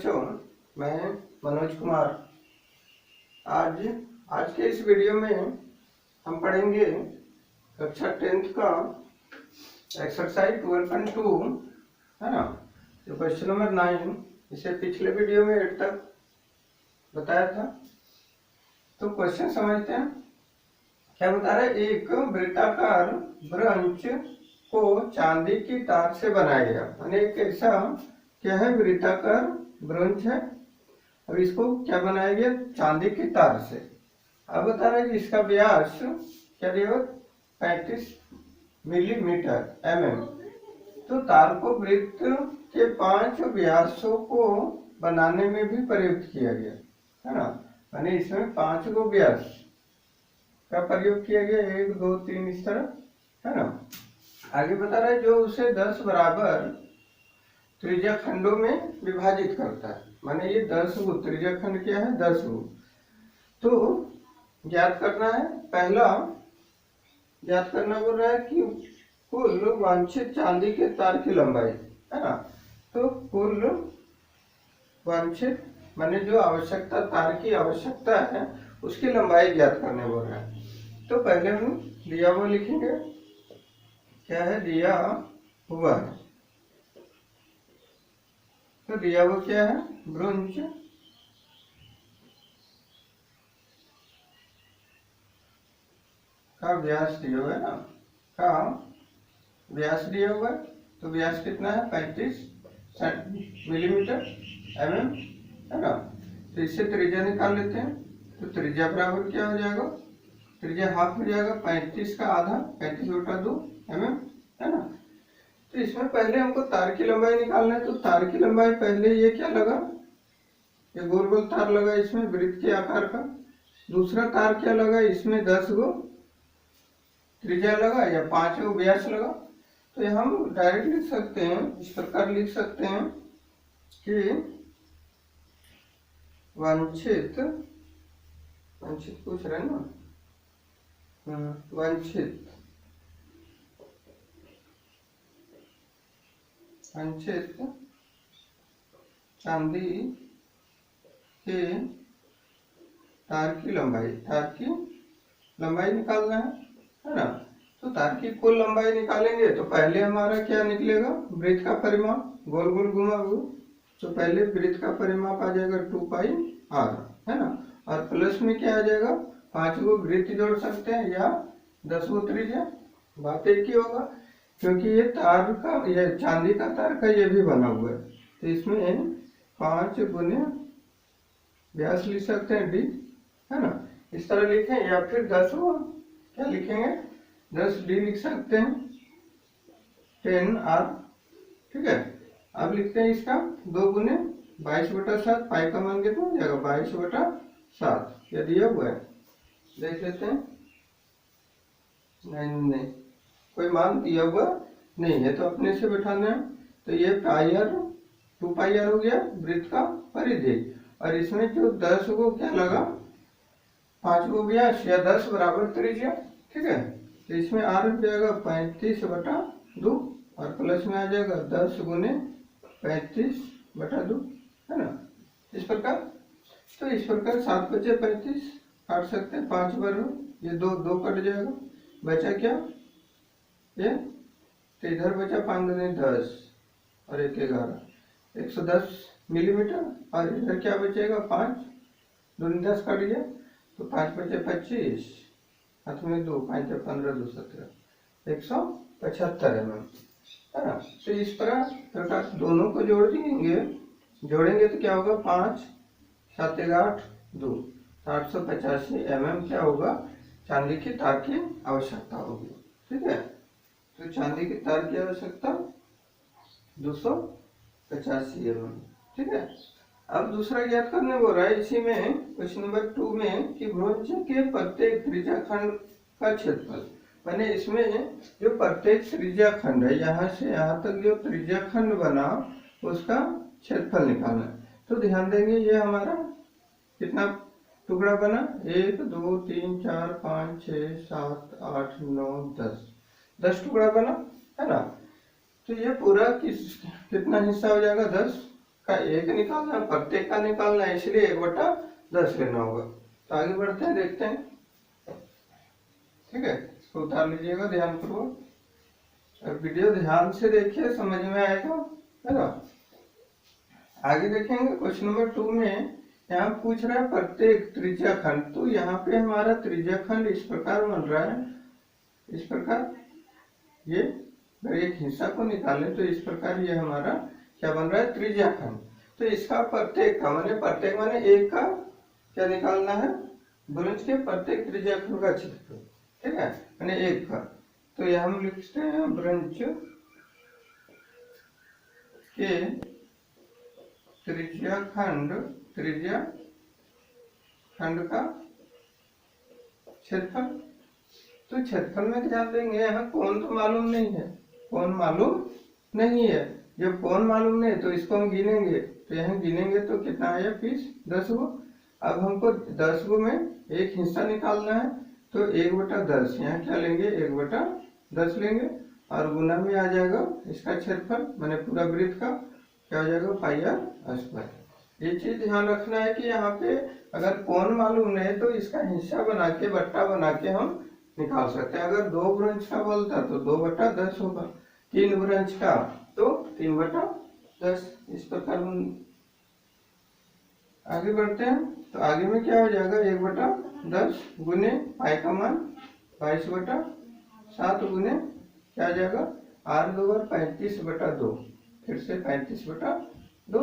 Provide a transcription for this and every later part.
बच्चों, मैं मनोज कुमार। आज आज के इस वीडियो में हम पढ़ेंगे कक्षा 10th का एक्सरसाइज 12.2 है ना, जो क्वेश्चन नंबर 9। इसे पिछले वीडियो में 8 तक बताया था। तो क्वेश्चन समझते हैं। क्या बता रहा है, एक वृत्ताकार ब्रंच को चांदी की तार से बनाया गया। यानी एक ऐसा क्या है, वृत्ताकार ब्रंच है। अब इसको क्या बनाया गया, चांदी की तार से। अब बता रहा है कि इसका व्यास क्या दिया, 35 मिलीमीटर mm। तो तार को वृत्त के 5 व्यासों को बनाने में भी प्रयुक्त किया गया है ना। यानी इसमें 5 गो व्यास का प्रयोग किया गया, 1 2 3 इस तरह है ना। आगे बता रहा है, जो उसे 10 बराबर त्रिज्या खंडों में विभाजित करता है। माने ये 10 गो त्रिज्या खंड क्या है, 10 गो। तो ज्ञात करना है। पहला ज्ञात करना बोल रहा है कि कुल वांछित चांदी के तार की लंबाई है ना। तो कुल वांछित माने जो आवश्यकता, तार की आवश्यकता है, उसकी लंबाई ज्ञात करने बोल रहा है। तो पहले हम दिया हुआ लिखेंगे। क्या है, दिया हुआ है। तो दिया हुआ क्या है, ब्रंच का व्यास दिया हुआ है ना, का व्यास दिया हुआ है। तो व्यास कितना है, 35 मिलीमीटर mm है ना। तो इससे त्रिज्या निकाल लेते हैं। तो त्रिज्या बराबर क्या हो जाएगा, त्रिज्या हाफ हो जाएगा, 35 का आधा 35/2 mm है ना। तो इसमें पहले हमको तार की लंबाई निकालना है। तो तार की लंबाई पहले ये क्या लगा, ये गोल गोल तार लगा इसमें वृत्त के आकार का। दूसरा तार क्या लगा, इसमें 10 गो त्रिज्या लगा या 5 गो व्यास लगा। तो हम डायरेक्ट लिख सकते हैं, इस प्रकार लिख सकते हैं कि वांछित पूछ रहे हैं ना, वांछित चांदी के तार की लंबाई निकालना है ना। तो तार की कुल लंबाई निकालेंगे तो पहले हमारा क्या निकलेगा, वृत्त का परिमाप, गोल गोल घुमा हुआ। तो पहले वृत्त का परिमाप आ जाएगा 2πr है ना। और प्लस में क्या आ जाएगा, 5 गो वृत्त जोड़ सकते हैं या 10 गो त्रिज्या। बात एक ही होगा, क्योंकि ये तार का, ये चांदी का तार का ये भी बना हुआ है। तो इसमें 5 गुने व्यास लिख सकते हैं, d है ना। इस तरह लिखें, या फिर 10 गो क्या लिखेंगे, 10d लिख सकते हैं, 10r ठीक है। अब लिखते हैं इसका 2 गुने 22/7। पाई का मान कितना हो जाएगा, 22/7। यह दिया हुआ है, देख लेते हैं। नहीं, कोई मान दिया हुआ नहीं है, तो अपने से बैठाना है। तो ये पायर 2πr हो गया वृत्त का परिधि। और इसमें जो 10 गो क्या लगा, 5 गो व्यास या 10 बराबर त्रिज्या ठीक है। तो इसमें r हो जाएगा 35/2 और प्लस में आ जाएगा 10 गुने 35/2 है ना। इस प्रकार, तो इस प्रकार 7 बचे 35 काट सकते हैं, 5 बार ये 2 कट जाएगा, बचा क्या ये। तो इधर बचा 5 दूनी 10 और 1 11, 110 मिलीमीटर। और इधर क्या बचेगा, 5 दूनी 10 कट गया, तो 5 बचे 25, हाथ में 2, 5 15 2 17, 175 mm है ना। तो इस प्रकार दोनों को जोड़ेंगे तो क्या होगा, 5 7 8 2, 885 mm क्या होगा, चांदी की तार की आवश्यकता होगी ठीक है। तो चांदी की तार की आवश्यकता 285 mm ठीक है। अब दूसरा ज्ञात करने बोल रहा है इसी में, क्वेश्चन नंबर 2 में, कि ब्रंच के प्रत्येक त्रिज्या खंड का क्षेत्रफल। मैंने इसमें जो प्रत्येक त्रिज्या खंड है, यहाँ से यहाँ तक जो त्रिज्या खंड बना, उसका क्षेत्रफल निकालना है। तो ध्यान देंगे, ये हमारा कितना टुकड़ा बना, 1 2 3 4 5 6 7 8 9 10 टुकड़ा बना है ना। तो ये पूरा कितना हिस्सा हो जाएगा, 10 का एक निकालना है, प्रत्येक का निकालना है, इसलिए 1/10 लेना होगा। तो आगे बढ़ते हैं, देखते हैं। ठीक है, इसको उतार लीजिएगा ध्यानपूर्वक, और वीडियो ध्यान से देखिए, समझ में आएगा, है ना। आगे देखेंगे क्वेश्चन नंबर 2 में यहाँ पूछ रहा है प्रत्येक त्रिज्या खंड। तो यहाँ पे हमारा त्रिज्या खंड इस प्रकार बन रहा है, इस प्रकार, ये अगर एक हिस्सा को निकालें तो इस प्रकार ये हमारा क्या बन रहा है, त्रिज्या खंड। तो इसका प्रत्येक का प्रत्येक माने एक का क्या निकालना है, ब्रज के प्रत्येक त्रिज्या खंड का क्षेत्रफल। ठीक है, माने एक का। तो यह हम लिखते हैं ब्रंच के त्रिज्या खंड का क्षेत्रफल। तो क्षेत्रफल में ध्यान देंगे, यहाँ कोण तो मालूम नहीं है, कोण मालूम नहीं है। जब कोण मालूम नहीं तो इसको हम गिनेंगे, तो यहाँ गिनेंगे तो कितना आया 20, 10 गो। अब हमको 10 गो में एक हिस्सा निकालना है, तो 1/10 यहाँ क्या लेंगे, 1/10 लेंगे, और गुना में आ जाएगा इसका क्षेत्रफल, माने पूरा वृत्त का क्या हो जाएगा, πr²। ये चीज ध्यान रखना है कि यहाँ पे अगर कोण मालूम नहीं तो इसका हिस्सा बना के, बट्टा बना के हम निकाल सकते हैं। अगर 2 ब्रंच का बोलता तो 2/10 होगा, 3 ब्रंच का तो 3/10, इस प्रकार। आगे बढ़ते हैं, तो आगे में क्या हो जाएगा, 1/10 गुने पाई का मान 22/7 गुने क्या आ जाएगा, 8×2 = 35/2, फिर से 35/2,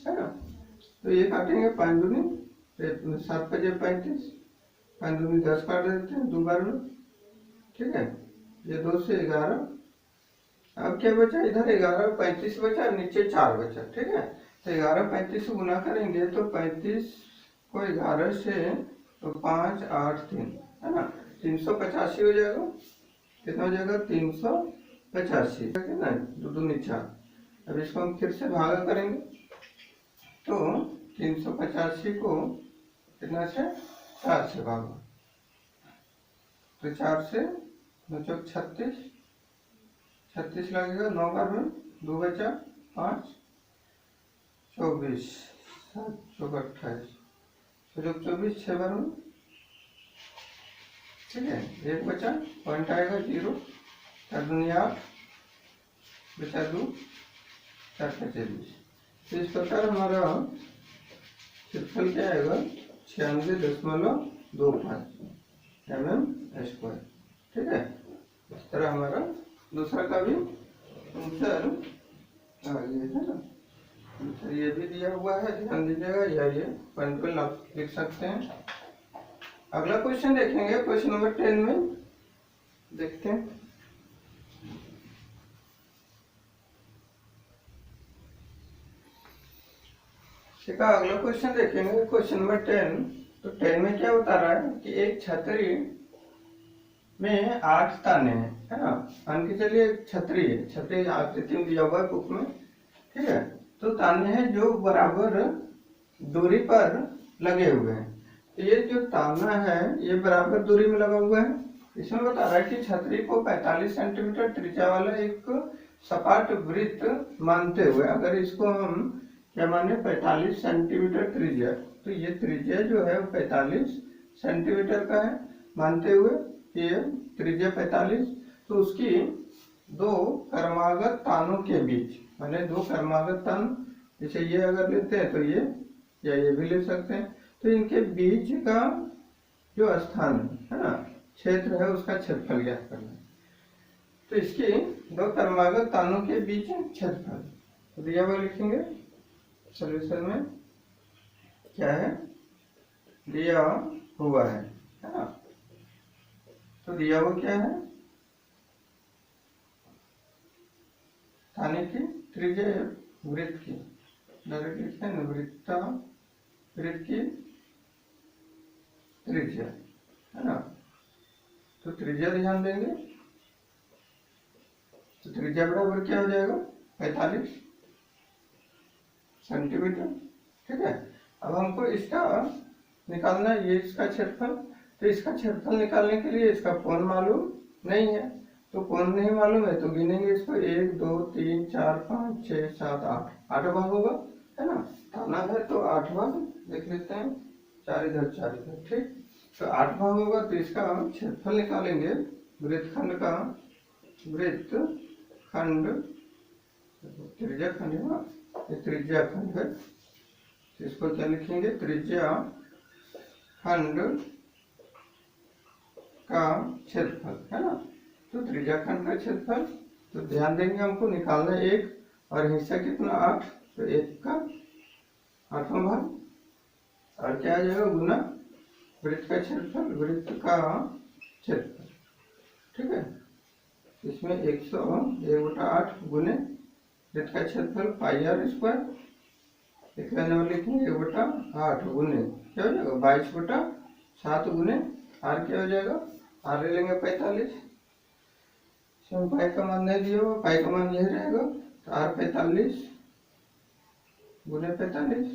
है ना। तो ये काटेंगे 5 दूनी 7 × 35, 5 दूनी 10 काट देते हैं 2 बार में। ठीक है, ये 2 से 11। अब क्या बचा, इधर 11 35 बचा, नीचे 4 बचा। ठीक है, तो 11 35 से गुना करेंगे तो 35 को 11 से तो 5 8 3, है ना, 385 हो जाएगा। कितना हो जाएगा, 385, है ना, 2 दूनी 4। अब इसको हम फिर से भागा करेंगे, तो 385 को कितना से 4 से भागा, तो 4 से 2 चौक 36, 36 लगेगा, 9 बार में 2 बचा, 5 24, 7 चौक 28, 24 6 बार में। ठीक है, 1 बचा, पॉइंट आएगा 0, 4 दूनी 8 बचा 2, 4 × 20। तो इस प्रकार हमारा क्षेत्रफल क्या आएगा, 96.25 mm²। ठीक है, इस तरह हमारा दूसरा का भी आंसर आ गया, है ना। ये भी दिया हुआ है, ध्यान दीजिएगा, या ये पॉइंट पे आप लिख सकते हैं। अगला क्वेश्चन देखेंगे, क्वेश्चन नंबर 10 में देखते हैं। ठीक है, अगला क्वेश्चन देखेंगे, क्वेश्चन नंबर 10। तो 10 में क्या बता रहा है कि एक छतरी में 8 ताने हैं, है ना। मान के चलिए एक छतरी है, छतरी आकृति में दिया हुआ है बुक में। ठीक है, तो ताने हैं जो बराबर दूरी पर लगे हुए हैं। तो ये जो ताना है ये बराबर दूरी में लगा हुआ है। इसमें बता रहा है कि छतरी को 45 सेंटीमीटर त्रिज्या वाला एक सपाट वृत्त मानते हुए, अगर इसको हम क्या माने 45 सेंटीमीटर त्रिज्या, तो ये त्रिज्या जो है 45 सेंटीमीटर का है मानते हुए, ये त्रिज्या 45, तो उसकी 2 क्रमागत तानों के बीच, माने 2 क्रमागत तान, जैसे ये अगर लेते हैं तो ये, या ये भी ले सकते हैं, तो इनके बीच का जो स्थान है ना, क्षेत्र है, उसका क्षेत्रफल ज्ञात करना है। तो इसकी 2 क्रमागत तानों के बीच क्षेत्रफल तो दिया हुआ लिखेंगे। सॉल्यूशन में क्या है, दिया हुआ है ना। तो दिया हुआ क्या है, ताने की त्रिज्या वृत्त की, डायरेक्ट लिखते हैं वृत्त की त्रिज्या, है ना। तो त्रिज्या ध्यान देंगे, तो त्रिज्या बराबर क्या हो जाएगा 45 सेंटीमीटर। ठीक है, अब हमको इसका निकालना है, ये इसका क्षेत्रफल। तो इसका क्षेत्रफल निकालने के लिए इसका कोण मालूम नहीं है, तो कोण नहीं मालूम है तो गिनेंगे इसको 1 2 3 4 5 6 7 8 8 भाग होगा, है ना। ताना है तो 8 भाग देख लेते हैं, 4 इधर 4 इधर, ठीक। तो 8 भाग होगा तो इसका क्षेत्रफल निकालेंगे, वृत्तखंड का, वृत्तखंड, त्रिज्या खंड है ना, ये त्रिज्या खंड है, तो इसको क्या लिखेंगे, त्रिज्या खंड का क्षेत्रफल, है ना। तो त्रिज्या खंड का क्षेत्रफल, तो ध्यान देंगे हमको निकालना है 1, और हिस्सा कितना 8, तो 1 का 8वां भाग, और क्या आ जाएगा गुना वृत्त का क्षेत्रफल, वृत्त का क्षेत्रफल, ठीक है। इसमें 101/8 गुने वृत्त का क्षेत्रफल पाई आर स्क्वायर, एक वाले लिखेंगे 1/8 गुने क्या हो जाएगा 22/7 गुने आर, क्या हो जाएगा आर ले लेंगे 45, इसमें पाई का मान नहीं दिया होगा, पाई का मान यही रहेगा, तो आर 45 गुने 45,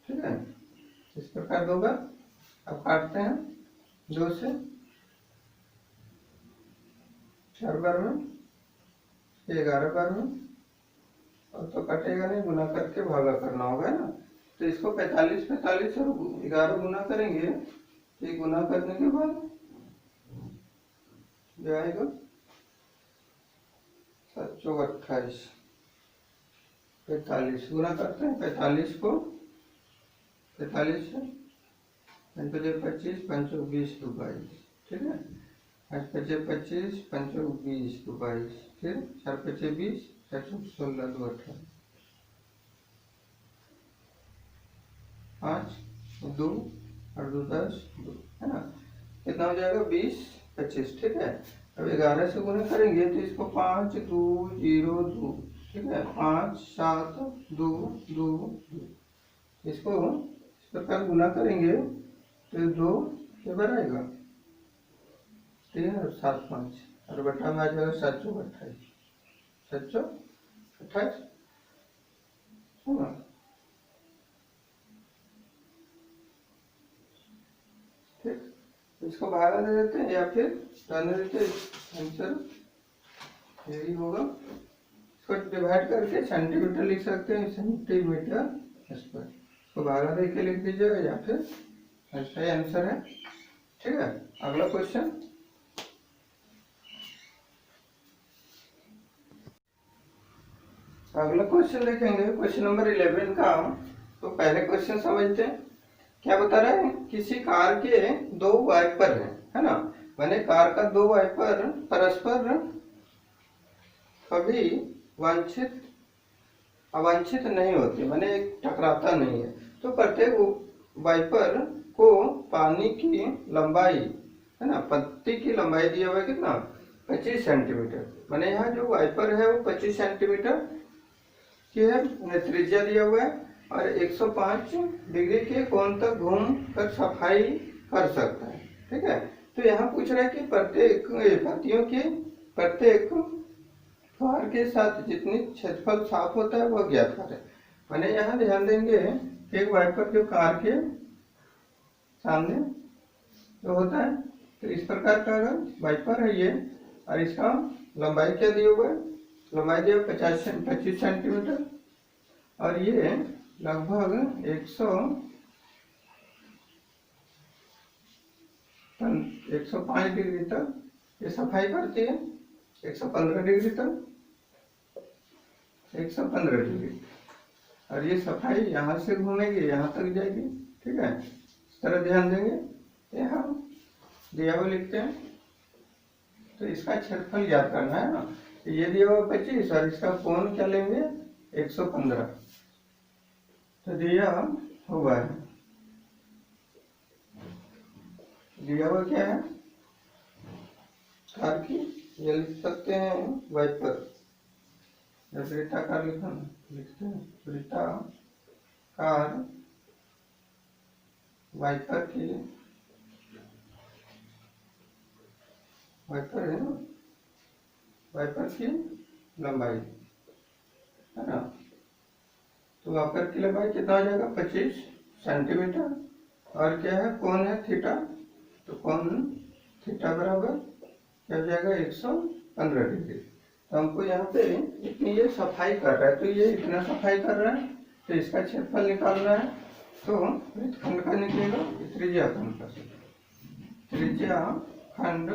ठीक है। इस प्रकार होगा। अब काटते हैं 2 से, 4 बार में 11 बार में, और तो कटेगा नहीं, गुना करके भागा करना होगा ना। तो इसको 45 और 11 गुना करेंगे, ये गुना करने के बाद जो आएगा 7×4 = 28, 45 गुना करते हैं 45 को 45 से 5 × 25 5 × 20 = 22, ठीक है। 5 × 25 5 × 20 = 22, फिर 4 × 20 4 × 16 = 18, 5 2 और 2 10 2, है ना। कितना हो जाएगा 20 25, ठीक है। अब 11 से गुना करेंगे तो इसको 5 2 0 2, ठीक है, 5 7 2 2 2, इसको इस प्रकार गुना करेंगे तो 2 के बराबर आएगा, 3 और 7 5, और बटा में आ जाएगा 7×28, 7×28, ठीक। इसको भागा दे देते हैं या फिर रहने देते हैं, आंसर यही होगा। इसको डिवाइड करके सेंटीमीटर लिख सकते हैं, सेंटीमीटर स्क्वायर, इसको भागा दे के लिख दीजिएगा या फिर ऐसा ही आंसर है, ठीक है। अगला क्वेश्चन, अगला क्वेश्चन देखेंगे, क्वेश्चन नंबर 11 का। तो पहले क्वेश्चन समझते हैं, क्या बता रहा है, किसी कार के 2 वाइपर हैं, है ना। मैंने कार का 2 वाइपर परस्पर कभी वांछित अवांछित नहीं होते, मैंने टकराता नहीं है। तो प्रत्येक वाइपर को पानी की लंबाई, है ना, पत्ती की लंबाई दिया हुआ है कितना 25 सेंटीमीटर, मैंने यहाँ जो वाइपर है वो 25 सेंटीमीटर की है, त्रिज्या दिया हुआ है, और 105 डिग्री के कोण तक घूम कर सफाई कर सकता है, ठीक है। तो यहाँ पूछ रहा है कि प्रत्येक पत्तियों के प्रत्येक फार के साथ जितनी क्षेत्रफल साफ होता है वह ज्ञात करें। मैंने यहाँ ध्यान देंगे, एक वाइपर जो कार के सामने जो होता है, तो इस प्रकार का अगर वाइपर है ये, और इसका लंबाई क्या दिया हुआ है, लंबाई दिया 25 सेंटीमीटर, और ये लगभग 105 डिग्री तक ये सफाई करती है, 115 डिग्री तक, 115 डिग्री, और ये सफाई यहाँ से घूमेगी यहाँ तक जाएगी, ठीक है। इस तरह ध्यान देंगे, यहाँ दिया हुआ लिखते हैं, तो इसका क्षेत्रफल ज्ञात करना है ना। ये दिया हुआ 25 और इसका कोण क्या लेंगे 115, तो दिया हुआ है, दिया हुआ क्या है कार की, ये लिख सकते हैं वाइपर, वृत्ताकार लिखा लिखते हैं, वृत्ताकार वाइपर की, वाइपर है ना, वाइपर की लंबाई, है ना। तो वाइपर की लंबाई कितना आ जाएगा 25 सेंटीमीटर, और क्या है कोण है थीटा, तो कोण थीटा बराबर क्या हो जाएगा 115 डिग्री। तो हमको यहाँ पे इतनी ये सफाई कर रहा है, तो ये इतना सफाई कर रहा है, तो इसका क्षेत्रफल निकालना है, तो वृत्तखंड का निकलेगा त्रिज्या खंड का, त्रिज्या खंड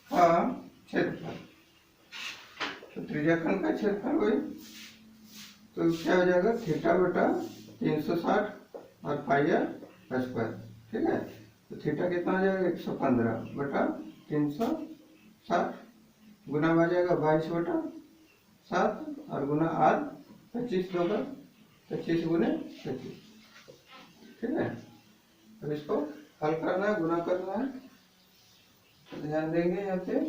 का क्षेत्रफल। तो त्रिज्या खंड का क्षेत्रफल वही, तो क्या हो जाएगा थीटा बटा 360 और पाई आर स्क्वायर। ठीक है, तो थीटा कितना आ जाएगा 115 बटा 360 गुना आ जाएगा 22 बटा 7 और गुना आर 25 होगा, 25 गुने 25। ठीक है, अब इसको हल करना है, गुना करना है, तो ध्यान देंगे यहाँ पे।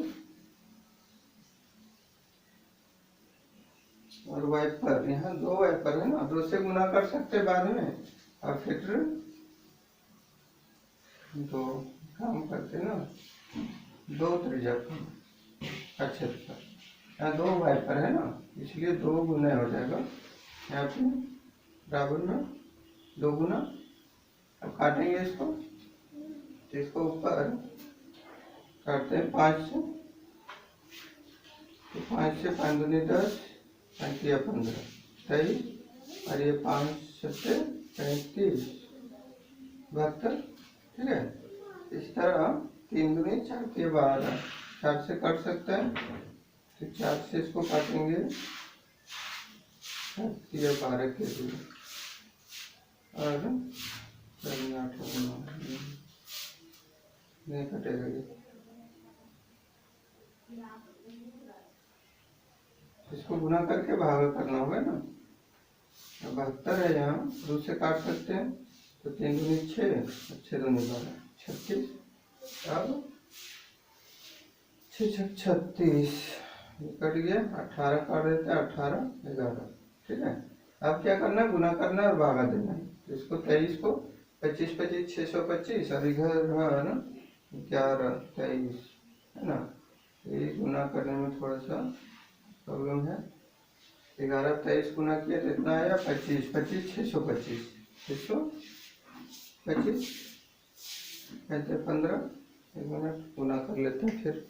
और वाइपर यहाँ 2 वाइपर है ना, 2 से गुना कर सकते बाद में, और फिर 2 काम करते ना, 2 त्रिज्या अच्छे अच्छा, यहाँ 2 वाइपर है ना, इसलिए 2 गुना हो जाएगा यहाँ पे बराबर में 2 गुना। अब काटेंगे इसको, तो इसको ऊपर काटते हैं 5 से, तो 5 से 5 दूनी 10, 5 या 15 23, और ये 5 से 35 72। ठीक है, इस तरह 3 दूनी 4 के 12, 4 से काट सकते हैं, तो 4 से इसको काटेंगे 7 या 12 के लिए, और नहीं कटेगा ये, इसको गुना करके भाग करना होगा ना। 72 है, यहाँ 2 से काट सकते हैं, तो 3 दूनी 6, 6 दूनी 12, 36, अब 6 6 36 कट गया, 18 काट देते हैं, 18 11। ठीक है, अब क्या करना है, गुना करना है और भागा देना है, तो इसको 23 को 25 25 625, और इधर है ना 11 23 है ना, ये गुना करने में थोड़ा सा प्रॉब्लम है। 11 23 गुना किया तो इतना आया 25 25 625, 625 15। 1 मिनट गुना कर लेते हैं फिर।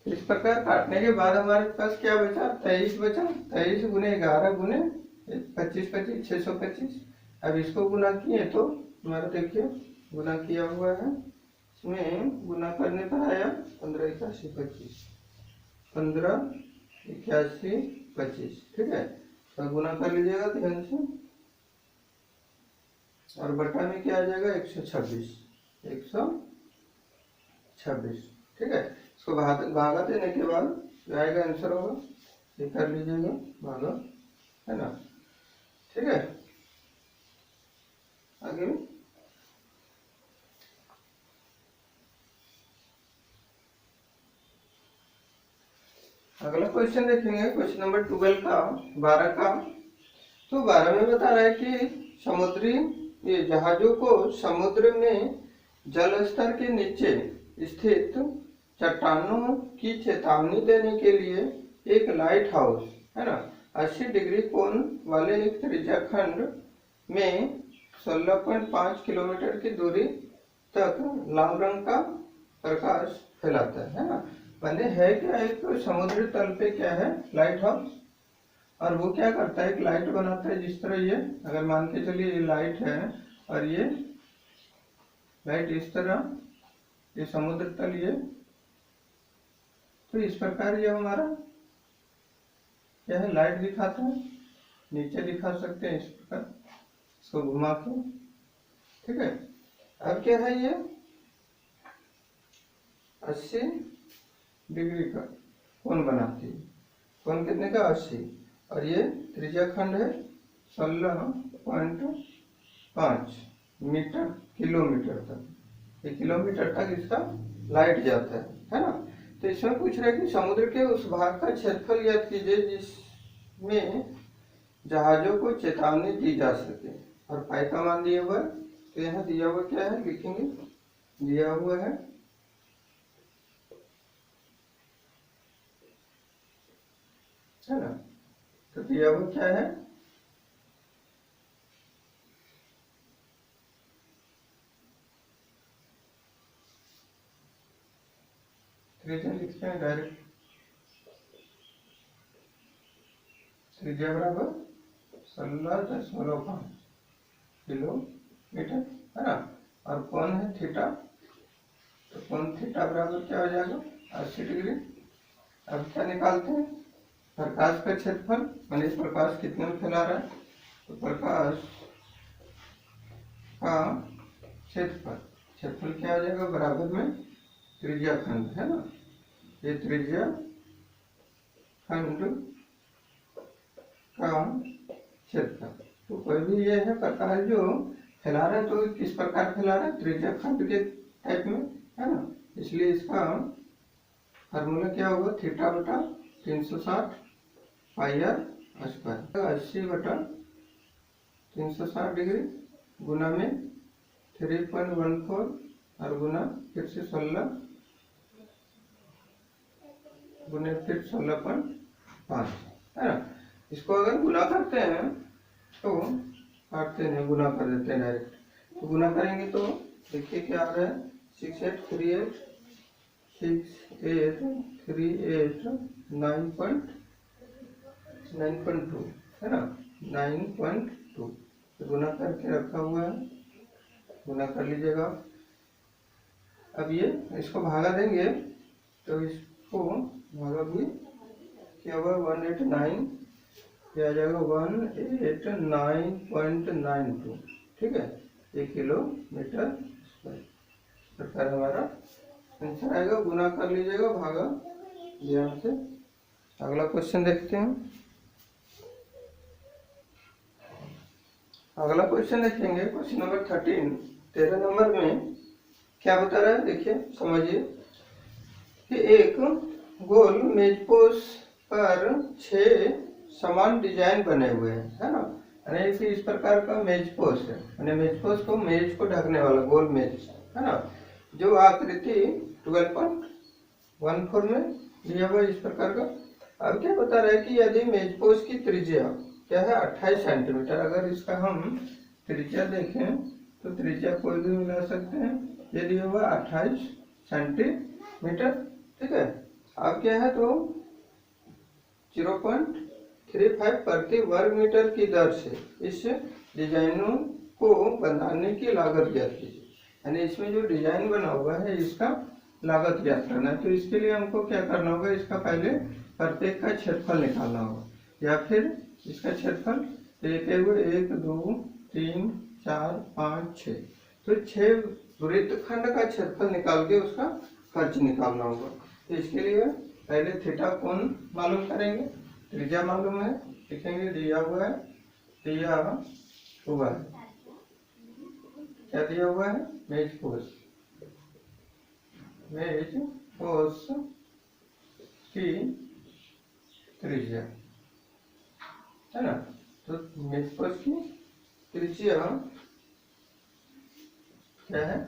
इस प्रकार काटने के बाद हमारे पास क्या बचा, 23 बचा, 23 गुने 11 गुने 25 25 625। अब इसको गुना किए तो हमारा देखिए गुना किया हुआ है, इसमें गुना करने पर आया 15 81 25, 15 81 25। ठीक है, तो गुना कर लीजिएगा ध्यान से, और बटा में क्या आ जाएगा 126 126। ठीक है, इसको भागा देने के बाद जो आएगा आंसर होगा, ये कर लीजिएगा भागा, है ना। ठीक है, आगे अगला क्वेश्चन देखेंगे, क्वेश्चन नंबर 12 का 12 का। तो 12 में बता रहा है कि समुद्री ये जहाजों को समुद्र में जल स्तर के नीचे स्थित चट्टानों की चेतावनी देने के लिए एक लाइट हाउस, है ना, 80 डिग्री कोण वाले एक त्रिज्या खंड में 16.5 किलोमीटर की दूरी तक लाल रंग का प्रकाश फैलाता है ना। मैंने है क्या, एक समुद्री तल पे क्या है लाइट हाउस, और वो क्या करता है एक लाइट बनाता है, जिस तरह ये अगर मान के चलिए ये लाइट है, और ये लाइट इस तरह, ये समुद्र तल ये, तो इस प्रकार ये हमारा क्या है लाइट दिखाता है, नीचे दिखा सकते हैं इस प्रकार, इसको घुमा के। ठीक है, अब क्या है ये 80 डिग्री का कोण बनाती है, कोण कितने का 80, और ये त्रिज्या खंड है 16.5 मीटर किलोमीटर तक, ये किलोमीटर तक इसका लाइट जाता है ना। तो इसमें पूछ रहा है कि समुद्र के उस भाग का क्षेत्रफल ज्ञात कीजिए जिसमें जहाजों को चेतावनी दी जा सके, और पाई का मान दिया हुआ है, तो यहाँ दिया हुआ क्या है लिखेंगे, दिया हुआ है ना, तो दिया हुआ क्या है, त्रिज्या लिखते लिखते हैं डायरेक्ट। त्रिज्या बराबर 16.5 किलोमीटर है ना। और कौन है थीटा, तो कौन थीटा बराबर क्या हो जाएगा 80 डिग्री। अब क्या निकालते हैं, प्रकाश का क्षेत्रफल, माने प्रकाश कितने में फैला रहा है, तो प्रकाश का क्षेत्रफल, क्षेत्रफल क्या हो जाएगा बराबर में त्रिज्या खंड है ना, ये त्रिज्या खंड का क्षेत्रफल। तो कोई भी ये है प्रकाश जो फैला रहा है, तो किस प्रकार फैला रहा है, त्रिज्या खंड के टाइप में है ना, इसलिए इसका फार्मूला क्या होगा, थीटा बटा 360 पाई आर स्क्वायर। 80 बटा 360 डिग्री गुना में 3.14 और गुना फिर से 16 गुने फिर 16.5 है ना। इसको अगर गुना करते हैं तो काटते हैं, गुना कर देते हैं डायरेक्ट, तो गुना करेंगे तो देखिए क्या आ रहा है 6838 9.2 है ना, 9.2 गुना करके रखा हुआ है, गुना कर लीजिएगा। अब ये इसको भागा देंगे तो इसको भागा भी क्या होगा 189, क्या आ जाएगा 189.92 ठीक है, 1 किलोमीटर स्क्वायर प्रकार हमारा आंसर आएगा। गुना कर लीजिएगा भागा ध्यान से। अगला क्वेश्चन देखते हैं। अगला क्वेश्चन देखेंगे, क्वेश्चन नंबर 13 नंबर में क्या बता रहा है, देखिए समझिए कि एक गोल मेजपोश पर 6 समान डिजाइन बने हुए हैं है ना, यानी कि इस प्रकार का मेजपोश है, यानी मेजपोश को मेज को ढकने वाला गोल मेज है ना, जो आकृति 12.14 में दिया हुआ इस प्रकार का। अब क्या बता रहा है कि यदि मेजपोश की त्रिज्या क्या है 28 सेंटीमीटर, अगर इसका हम त्रिज्या देखें तो त्रिज्या कोई भी मिला सकते हैं, यदि होगा 28 सेंटीमीटर ठीक है। अब क्या है तो 0.35 प्रति वर्ग मीटर की दर से इस डिजाइनों को बनाने की लागत ज्ञात कीजिए, यानी इसमें जो डिजाइन बना हुआ है इसका लागत ज्ञात करना है। तो इसके लिए हमको क्या करना होगा, इसका पहले प्रत्येक का क्षेत्रफल निकालना होगा, या फिर इसका क्षेत्रफल लिखे हुए 1 2 3 4 5 6, तो 6 वृत्तखंड का क्षेत्रफल निकाल के उसका खर्च निकालना होगा। तो इसके लिए पहले थीटा कोण मालूम करेंगे, त्रिज्या मालूम है, लिखेंगे दिया हुआ है, दिया हुआ है, क्या दिया हुआ है मेजपोश, मेजपोश की त्रिज्या है ना, तो मेजपोश की त्रिज्या क्या है,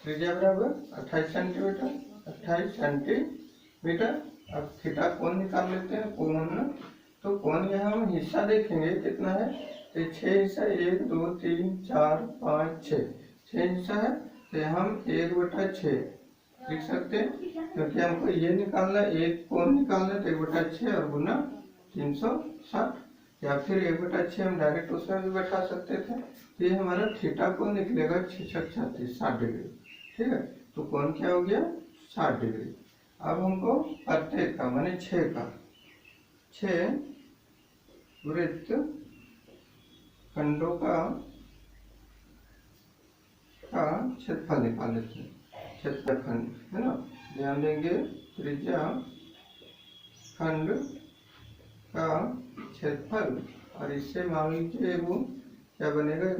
त्रिज्या बराबर 28 सेंटीमीटर, 28 सेंटीमीटर। अब थीटा कोण निकाल लेते हैं, कोण, तो कोण यहाँ हम हिस्सा देखेंगे कितना है, तो 6 हिस्सा 1 2 3 4 5 6 हिस्सा है, तो हम 1/6 लिख सकते हैं, क्योंकि हमको ये निकालना है, एक कोण निकालना है तो 1/6 और गुना 360, या फिर 1/6 हम डायरेक्ट उसमें भी बैठा सकते थे। तो ये हमारा थीटा कोण निकलेगा 636 60 डिग्री ठीक है, तो कोण क्या हो गया 60 डिग्री। अब हमको प्रत्येक का माने 6 वृत्त खंडों का क्षेत्रफल निकाल लेते हैं, क्षेत्रफल खंड है ना, ध्यान देंगे त्रिज्या खंड का क्षेत्रफल, और इससे मान लीजिए वो क्या बनेगा,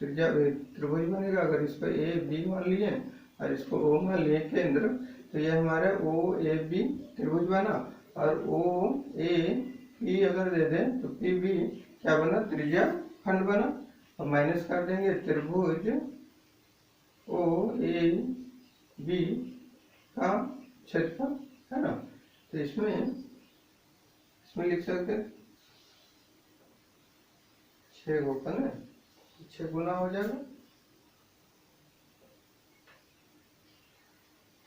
त्रिज्या त्रिभुज बनेगा। अगर इसको ए बी मान लिए और इसको ओ मान लिए केंद्र, तो ये हमारा ओ ए बी त्रिभुज बना, और ओ ए पी अगर दे दें तो पी बी क्या बना, त्रिज्या खंड बना। और माइनस कर देंगे त्रिभुज ओ ए बी का क्षेत्रफल है ना, तो इसमें लिख सकते हैं 6 गोपन है, 6 गुना हो जाएगा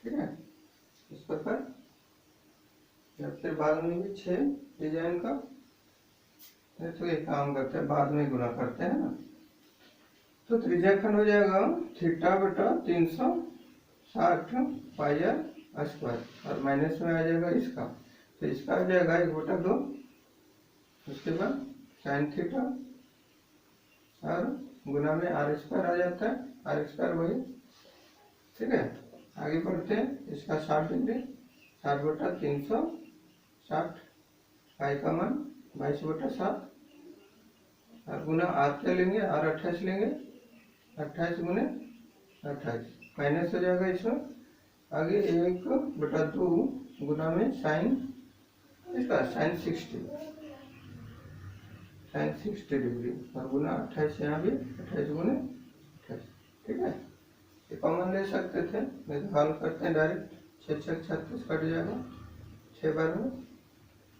ठीक है, इस प्रकार। या फिर बाद में भी 6 डिजाइन का, तो एक काम करते हैं बाद में गुना करते हैं ना। तो त्रिज्या खंड हो जाएगा थीटा बटा 360 पाई आर स्क्वायर, और माइनस में आ जाएगा इसका, तो इसका आ जाएगा 1/2। उसके बाद साइन थीटा और गुना में आर स्क्वायर आ जाता है, आर स्क्वायर वही, ठीक है। आगे बढ़ते हैं, इसका 60 डिग्री, 60/360, पाई का मान 22/7, और गुना आर क्या लेंगे, आर 28 लेंगे, 28 गुने 28, माइनस हो जाएगा इसमें। आगे 1/2 गुना में साइन, इसका साइन 60 डिग्री, और गुना 28, यहाँ भी 28 गुने 28, ठीक है। ये कॉमन ले सकते थे, नहीं तो हल करते हैं डायरेक्ट। 6 6 36 कट जाएगा, 6 बार में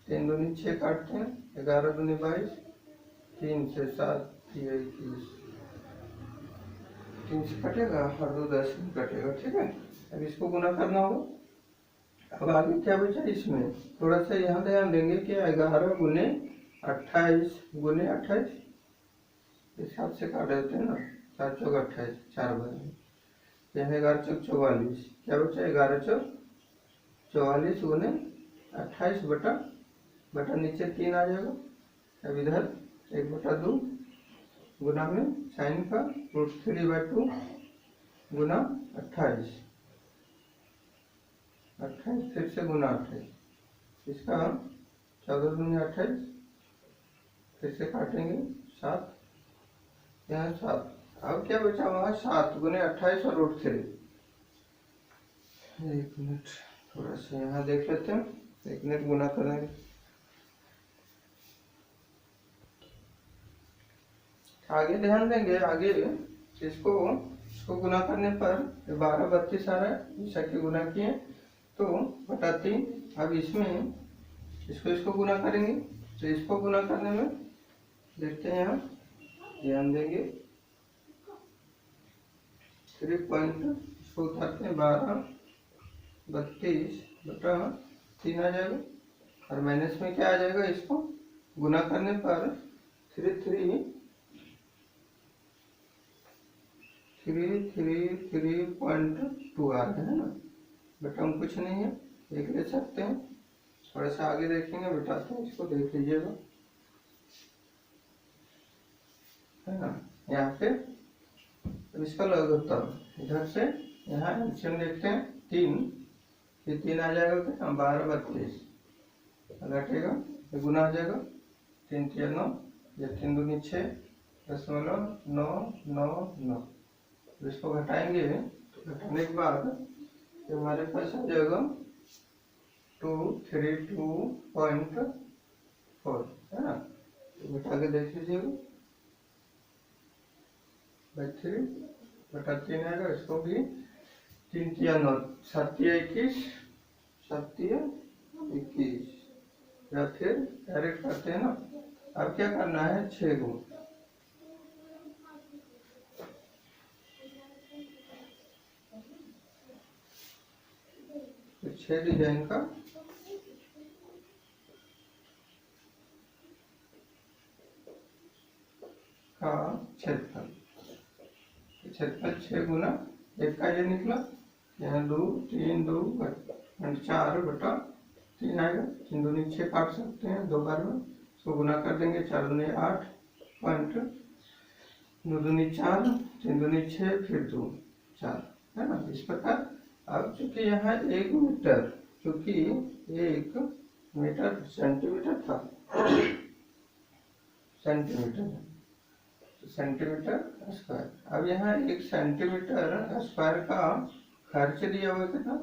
3 दूनी 6 काटते हैं, 11 दूनी 22, 3 से 7 21, 3 से कटेगा और 2 10 कटेगा, ठीक है। अब इसको गुना करना होगा। अब आगे क्या बचा इसमें, थोड़ा सा यहाँ ध्यान देंगे कि 11 गुने 28 गुने 28 हिसाब से काट देते हैं ना, 4 चौक 28, 4 बार में, यह 11 चौक 44, क्या बचा 11 चौक 44 गुने 28 बटा नीचे 3 आ जाएगा। अब इधर 1/2 गुना में साइन का √3/2 गुना 28, फिर से गुना 28, इसका 14 दूनी 28, फिर से काटेंगे 7, यहाँ 7। अब क्या बचा वहाँ 7 गुने 28 और √3। एक मिनट, थोड़ा सा यहाँ देख लेते हैं, 1 मिनट गुना करेंगे। आगे ध्यान देंगे, आगे इसको गुना करने पर 12 32 आ रहा है, जैसा कि गुना किए तो बटा 3। अब इसमें इसको गुना करेंगे, तो इसको गुना करने में देखते हैं, यहाँ ध्यान देंगे 3 पॉइंट, इसको उतारते हैं, 12 32 बटा 3 आ जाएगा, और माइनस में क्या आ जाएगा, इसको गुना करने पर 3.2 आ रहा है ना, बटा हम कुछ नहीं है, एक ले सकते हैं। थोड़ा सा आगे देखेंगे, बताते हैं, इसको देख लीजिएगा, है ना। यहाँ पे अब इसका लघुत्तम इधर से यहाँ एलसीएम देखते हैं, 3, ये 3 आ जाएगा, क्या 12 32 घटेगा, गुना आ जाएगा, 3 3 9, या 3 दूनी 6 .999। इसको घटाएंगे, तो घटाने के बाद तो हमारे पास आ जाएगा 232.4, है ना। तो घटा के देख लीजिएगा, 3 बटा 3 आएगा, इसको भी 3 3 9, 7 21, 7 21, या फिर डायरेक्ट करते हैं ना। अब क्या करना है, 6 गुण, तो 6 डिजाइन का क्षेत्रफल, 6 गुना 1 का ये निकला, यहाँ 2 3 2 4 बटा 3 आएगा, 3 दूनी 6 काट सकते हैं 2 बार में, इसको गुना कर देंगे, 4 दूनी 8 पॉइंट, 2 दूनी 4, 3 दूनी 6, फिर 2 4, है ना, इस प्रकार। अब चूंकि यहाँ 1 मीटर, चूंकि 1 मीटर सेंटीमीटर था, सेंटीमीटर स्क्वायर। अब यहाँ 1 सेंटीमीटर स्क्वायर का खर्च दिया हुआ, कितना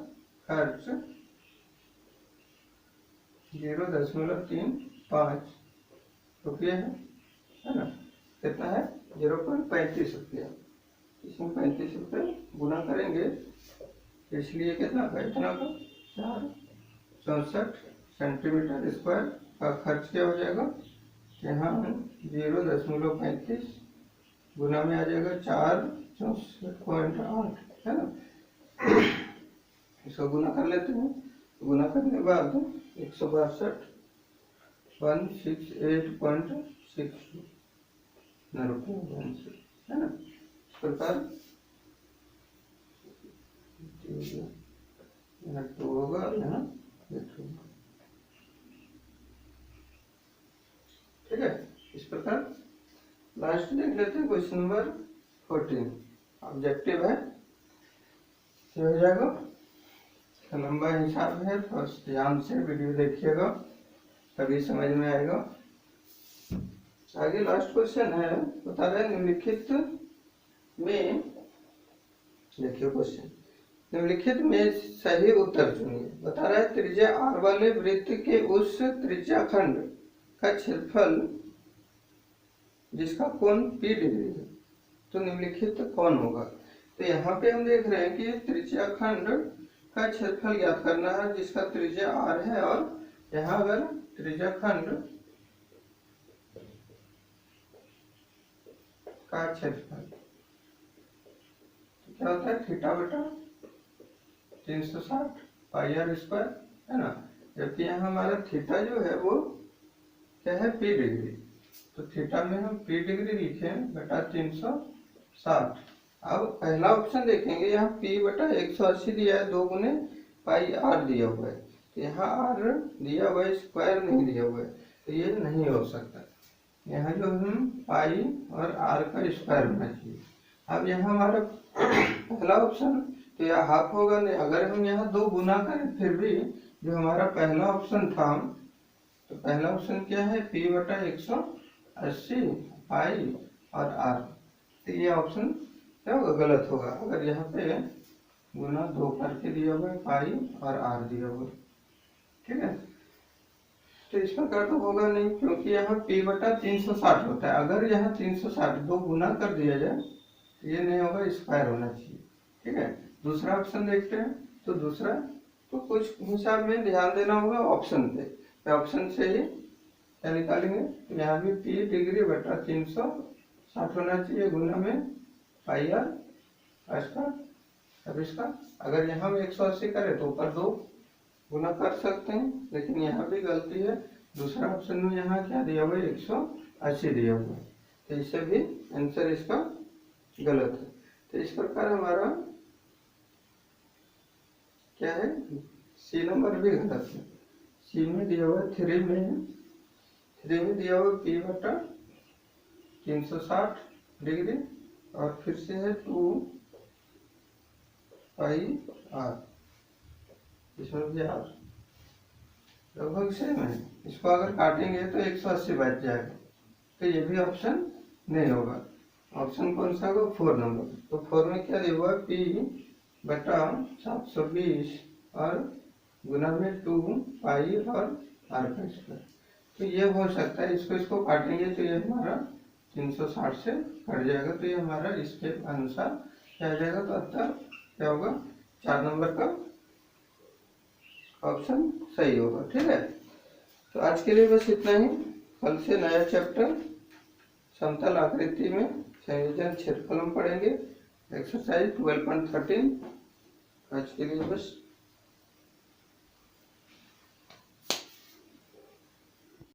खर्च 0.35 रुपये है ना, कितना है 0.35 रुपया, इसमें 35 रुपये गुना करेंगे, इसलिए कितना का, इतना का 464 सेंटीमीटर स्क्वायर का खर्च क्या हो जाएगा, यहाँ 0.35 गुना में आ जाएगा 464.8, है ना। इसको गुना कर लेते हैं। गुना करने के बाद 162 168.62 है ना। इस प्रकार यहाँ 2 होगा, यहाँ 8 होगा। ठीक है, इस प्रकार लास्ट देख लेते हैं क्वेश्चन नंबर 14। ऑब्जेक्टिव है, हो जाएगा। लंबा हिसाब है, तो ध्यान से वीडियो देखिएगा तभी समझ में आएगा। आगे लास्ट क्वेश्चन है, बता रहे निम्नलिखित में, देखिए क्वेश्चन, निम्नलिखित में सही उत्तर चुनिए। बता रहा है त्रिज्या r वाले वृत्त के उस त्रिज्याखंड का क्षेत्रफल जिसका कोण p डिग्री है, तो निम्नलिखित कौन होगा। तो यहाँ पे हम देख रहे हैं कि त्रिज्याखंड का क्षेत्रफल ज्ञात करना है जिसका त्रिज्या r है, और यहाँ अगर त्रिज्याखंड का क्षेत्रफल क्या होता है, थीटा बटा 360 पाई आर स्क्वायर, है ना। जबकि यहाँ हमारा थीटा जो है वो क्या है, p डिग्री, तो थीटा में हम p डिग्री लिखे बटा 360। अब पहला ऑप्शन देखेंगे, यहाँ p बटा 180 दिया है, 2 गुने पाई आर दिया हुआ है, तो यहाँ r दिया हुआ है, स्क्वायर नहीं दिया हुआ है, तो ये नहीं हो सकता। यहाँ जो हम पाई और r का स्क्वायर होना चाहिए। अब यहाँ हमारा पहला ऑप्शन तो यह हाफ होगा नहीं, अगर हम यहाँ 2 गुना करें फिर भी जो हमारा पहला ऑप्शन था, तो पहला ऑप्शन क्या है, p बटा 180 पाई और r, तो ये ऑप्शन क्या होगा, गलत होगा। अगर यहाँ पे गुना 2 करके दिया हुआ है, पाई और r दिया हुआ है, ठीक है, तो इस प्रकार तो होगा नहीं, क्योंकि यहाँ p बटा 360 होता है। अगर यहाँ 360 2 गुना कर दिया जाए तो ये नहीं होगा, स्क्वायर होना चाहिए। ठीक है, दूसरा ऑप्शन देखते हैं। तो दूसरा तो कुछ हिसाब में ध्यान देना होगा ऑप्शन पे, ऑप्शन से ही क्या निकालेंगे, यहाँ भी p डिग्री बटा 360 होना चाहिए, गुना में पाई आर स्क्वायर। अब इसका अगर यहाँ में 180 करें तो ऊपर 2 गुना कर सकते हैं, लेकिन यहाँ भी गलती है। दूसरा ऑप्शन में यहाँ क्या दिया हुआ है, 180 दिया हुआ है, तो इससे भी आंसर इसका गलत है। तो इस प्रकार हमारा क्या है, सी नंबर भी गलत है। सी में दिया हुआ है 3 में दिया हुआ p बटा 360 डिग्री, और फिर से है 2 पाई आर, इसमें भी आर लगभग सेम है। इसको अगर काटेंगे तो 180 बच जाएगा, तो ये भी ऑप्शन नहीं होगा। ऑप्शन कौन सा होगा, 4 नंबर। तो 4 में क्या दिया हुआ है, p बटा 720 और गुना में 2 पाई और r का स्क्वायर। तो ये हो सकता है, इसको काटेंगे तो ये हमारा 360 से कट जाएगा, तो ये हमारा इसके अनुसार क्या आ जाएगा, तो अतः क्या होगा, 4 नंबर का ऑप्शन सही होगा। ठीक है, तो आज के लिए बस इतना ही। कल से नया चैप्टर समतल आकृति में संयोजन क्षेत्रफल हम पढ़ेंगे, एक्सरसाइज 12.13। आज के लिए बस